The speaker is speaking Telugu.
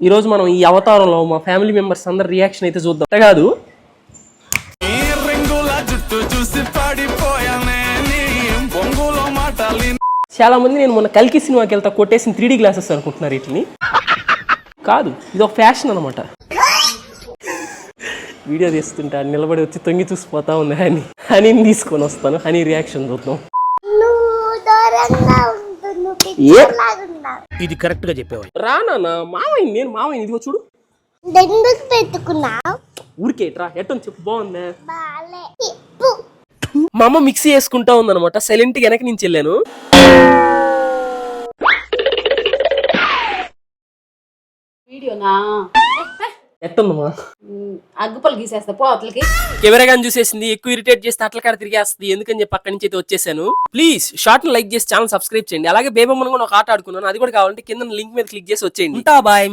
ఈ రోజు మనం ఈ అవతారంలో మా ఫ్యామిలీ మెంబర్స్ అందరి రియాక్షన్ అయితే చూద్దాం. అంతే కాదు చాలా మంది నేను మొన్న కల్కి సినిమాకి వెళ్తా కొట్టేసిన 3D గ్లాసెస్ అనుకుంటున్నారు వీటిని. కాదు, ఇది ఒక ఫ్యాషన్ అనమాట. వీడియో తీస్తుంటే నిలబడి వచ్చి తొంగి చూసిపోతా ఉంది హనీ తీసుకొని వస్తాను. హనీ రియాక్షన్ చూద్దాం. ఇది కరెక్ట్ గా చెప్పేవాళ్ళు. రానా మావయ్య, నేను మావయ్య. ఇదిగో చూడు, ఊరికేట్రా ఎట్టని చెప్పు. బాగుందా? మా అమ్మ మిక్సీ వేసుకుంటా ఉందనమాట. సైలెంట్ గా వెనక నుంచి వెళ్ళాను. ఎట్టుందమ్మా? అగ్గుపలు గీసేస్తా పో అట్లకి. కెమెరా గాని చూసేసింది. ఎక్కువ ఇరిటేట్ చేస్తే అట్ల కాడ తిరిగేస్తుంది. ఎందుకని చెప్పి అక్కడి నుంచి అయితే వచ్చేసాను. ప్లీజ్ షార్ట్ ని లైక్ చేసి ఛానల్ సబ్స్క్రైబ్ చేయండి. అలాగే బేబమ్మను కూడా ఒక ఆట ఆడుకున్నాను, అది కూడా కావాలంటే కింద లింక్ మీద క్లిక్ చేసి వచ్చేయండి. బాయ్.